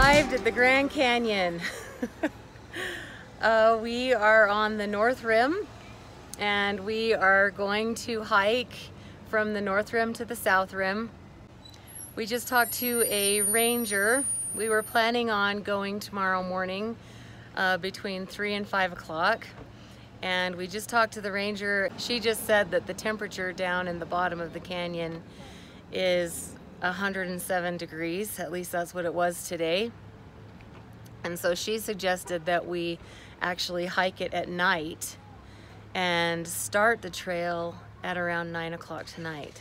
arrived at the Grand Canyon. We are on the North Rim, and we are going to hike from the North Rim to the South Rim. We just talked to a ranger. We were planning on going tomorrow morning between 3 and 5 o'clock. And we just talked to the ranger. She just said that the temperature down in the bottom of the canyon is 107 degrees. At least that's what it was today. And so she suggested that we actually hike it at night and start the trail at around 9 o'clock tonight.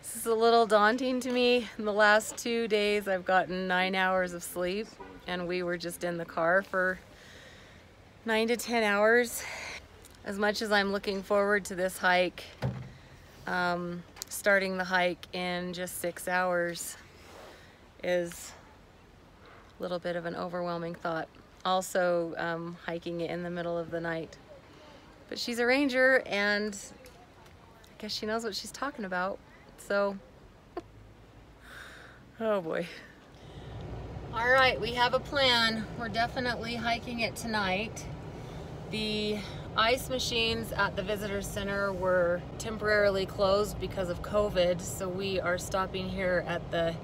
This is a little daunting to me. In the last 2 days I've gotten 9 hours of sleep, and we were just in the car for 9 to 10 hours. As much as I'm looking forward to this hike, starting the hike in just 6 hours is a little bit of an overwhelming thought. Also, hiking it in the middle of the night. But she's a ranger, and I guess she knows what she's talking about. So, oh boy. All right, we have a plan. We're definitely hiking it tonight. The ice machines at the visitor center were temporarily closed because of COVID, so we are stopping here at the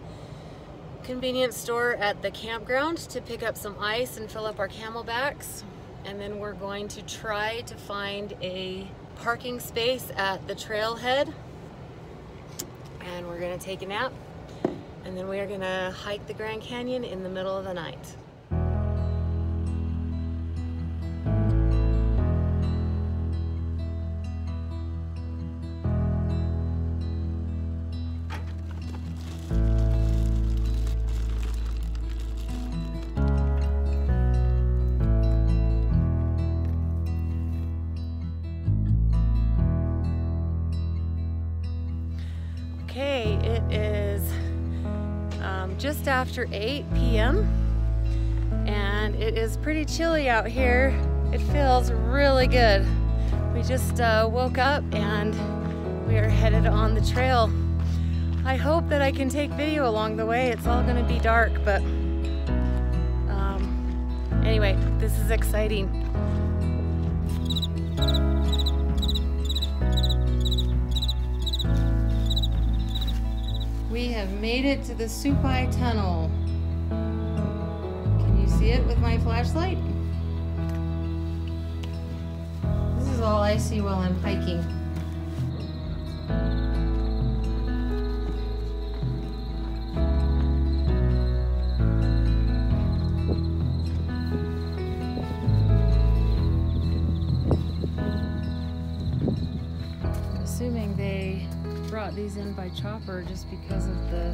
convenience store at the campground to pick up some ice and fill up our camelbacks. And then we're going to try to find a parking space at the trailhead. And we're gonna take a nap. And then we are gonna hike the Grand Canyon in the middle of the night. Okay, it is just after 8 p.m. and it is pretty chilly out here. It feels really good. We just woke up and we are headed on the trail. I hope that I can take video along the way. It's all gonna be dark, but anyway, this is exciting. We have made it to the Supai Tunnel. Can you see it with my flashlight? This is all I see while I'm hiking. I'm assuming they brought these in by chopper just because of the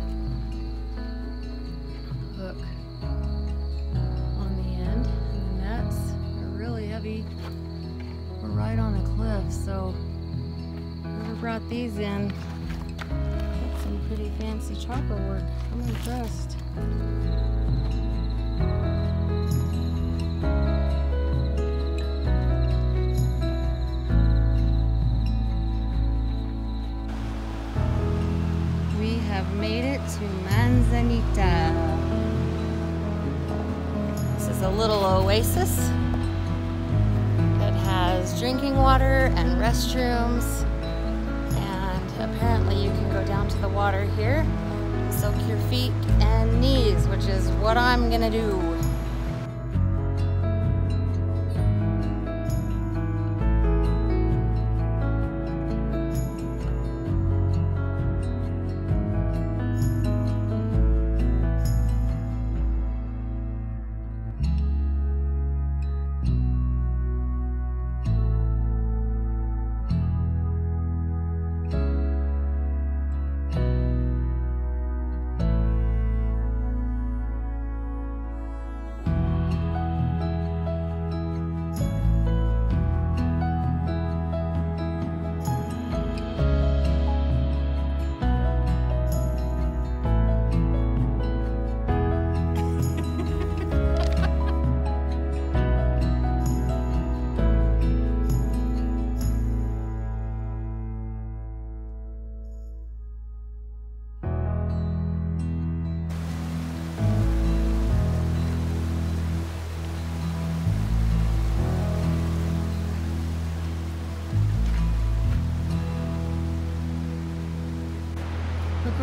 hook on the end, and the nets are really heavy. We're right on a cliff, so whoever brought these in did some pretty fancy chopper work. I'm impressed. Have made it to Manzanita. This is a little oasis that has drinking water and restrooms, and apparently you can go down to the water here and soak your feet and knees, which is what I'm gonna do.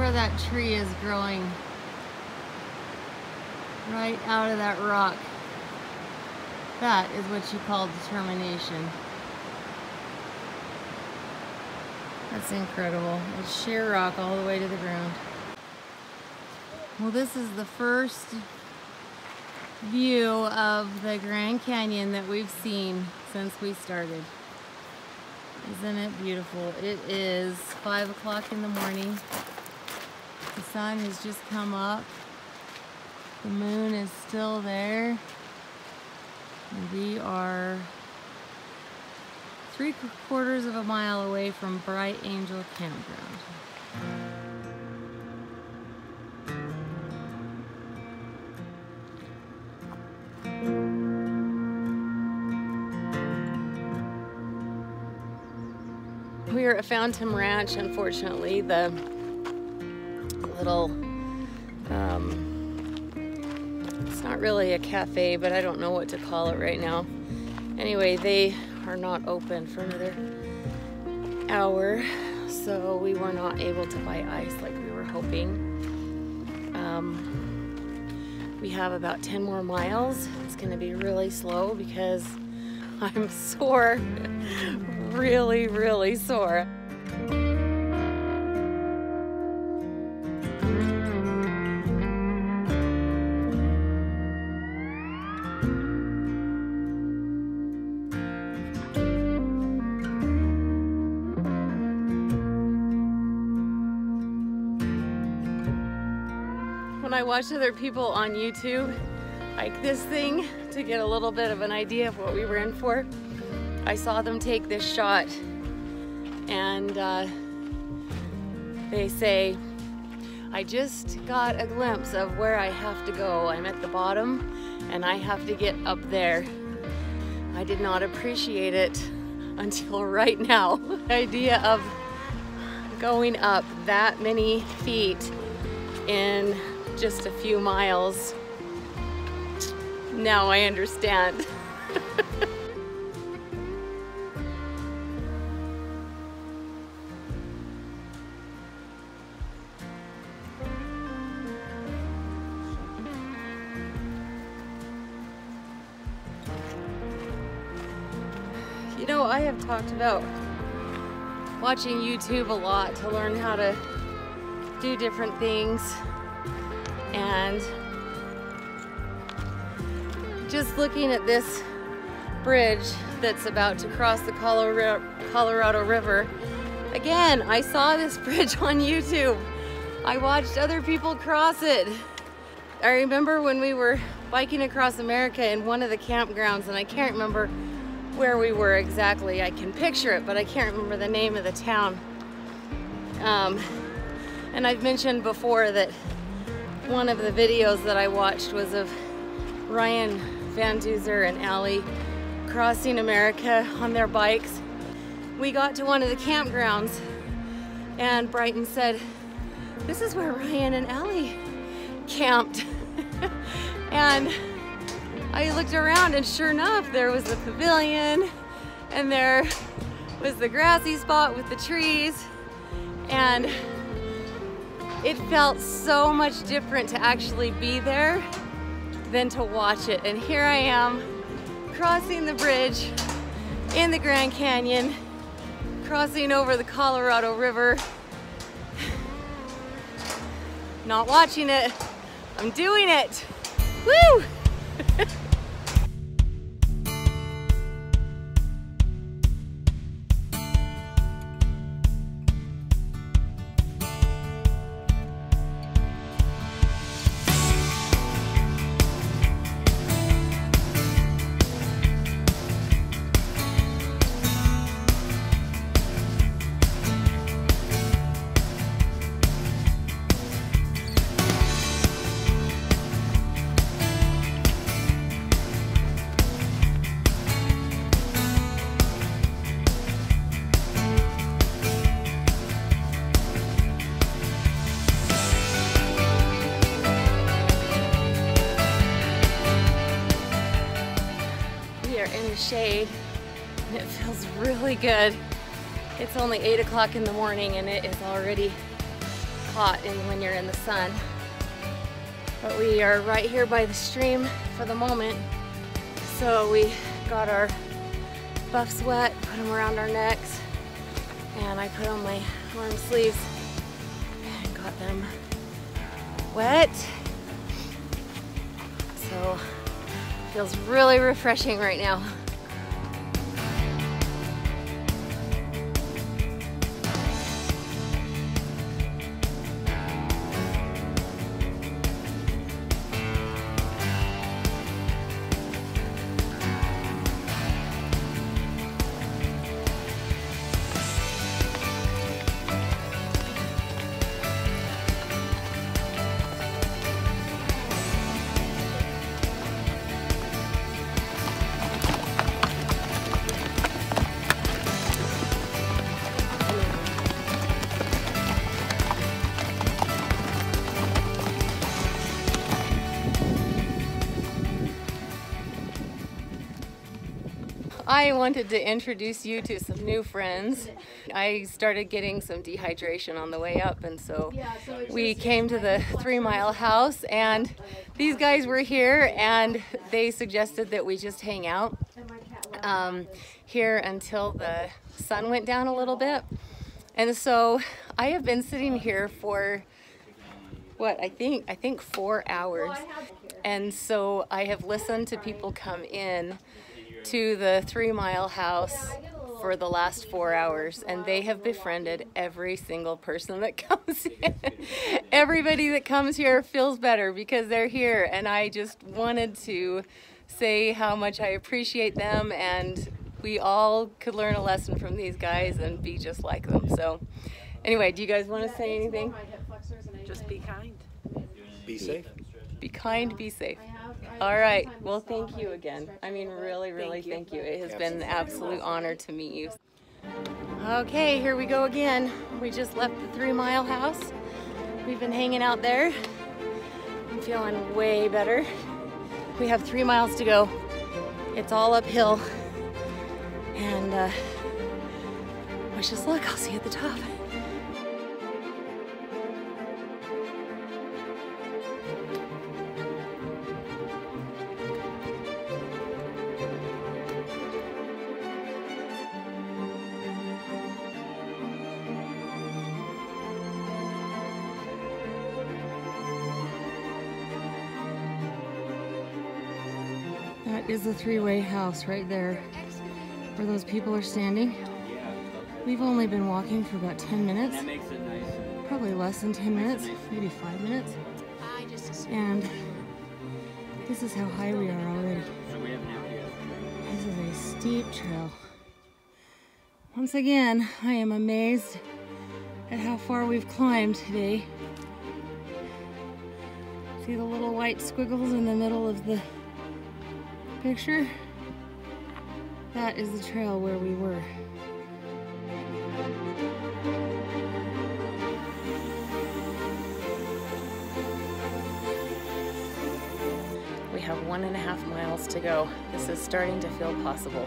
where that tree is growing. Right out of that rock. That is what you call determination. That's incredible. It's sheer rock all the way to the ground. Well, this is the first view of the Grand Canyon that we've seen since we started. Isn't it beautiful? It is 5 o'clock in the morning. The sun has just come up. The moon is still there. And we are 3/4 of a mile away from Bright Angel Campground. We are at Phantom Ranch. Unfortunately, the little, it's not really a cafe, but I don't know what to call it right now. Anyway, they are not open for another hour, so we were not able to buy ice like we were hoping. We have about 10 more miles. It's gonna be really slow because I'm sore, really, really sore. When I watch other people on YouTube hike this thing to get a little bit of an idea of what we were in for, I saw them take this shot and they say, I just got a glimpse of where I have to go. I'm at the bottom and I have to get up there. I did not appreciate it until right now. The idea of going up that many feet in just a few miles. Now I understand. You know, I have talked about watching YouTube a lot to learn how to do different things, and just looking at this bridge that's about to cross the Colorado River. Again, I saw this bridge on YouTube. I watched other people cross it. I remember when we were biking across America in one of the campgrounds, and I can't remember where we were exactly. I can picture it, but I can't remember the name of the town. And I've mentioned before that one of the videos that I watched was of Ryan Van Duzer and Allie crossing America on their bikes. We got to one of the campgrounds and Brighton said, this is where Ryan and Allie camped. And I looked around and sure enough, there was the pavilion and there was the grassy spot with the trees, and it felt so much different to actually be there than to watch it. And here I am crossing the bridge in the Grand Canyon, crossing over the Colorado River. Not watching it, I'm doing it. Woo! In the shade and it feels really good. It's only 8 o'clock in the morning and it is already hot when you're in the sun. But we are right here by the stream for the moment. So we got our buffs wet, put them around our necks, and I put on my arm sleeves and got them wet. So feels really refreshing right now. I wanted to introduce you to some new friends. I started getting some dehydration on the way up, and so we came to the 3 Mile House, and these guys were here and they suggested that we just hang out here until the sun went down a little bit. And so I have been sitting here for what I think 4 hours, and so I have listened to people come in to the 3 Mile House for the last 4 hours, and they have befriended every single person that comes in. Everybody that comes here feels better because they're here, and I just wanted to say how much I appreciate them, and we all could learn a lesson from these guys and be just like them. So anyway, do you guys want to say anything? Just be kind. Be safe. Be kind, be safe. All right. Well, thank you again. I mean, really, thank you. It has been an absolute honor to meet you. Okay, here we go again. We just left the 3 Mile House. We've been hanging out there. I'm feeling way better. We have 3 miles to go. It's all uphill. And wish us luck. I'll see you at the top. That is the 3-way house right there, where those people are standing. We've only been walking for about 10 minutes. Probably less than 10 minutes, maybe 5 minutes. And this is how high we are already. This is a steep trail. Once again, I am amazed at how far we've climbed today. See the little white squiggles in the middle of the picture? That is the trail where we were. We have 1.5 miles to go. This is starting to feel possible.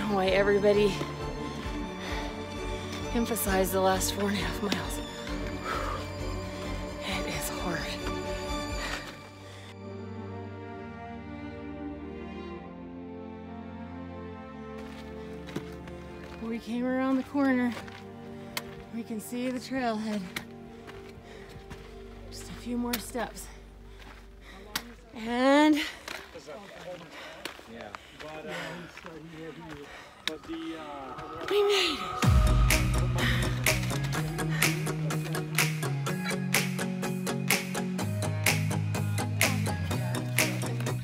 Why everybody emphasized the last 4.5 miles. It is hard. We came around the corner. We can see the trailhead. Just a few more steps. And we made it.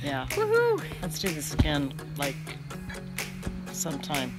Yeah. Woohoo! Let's do this again, like sometime.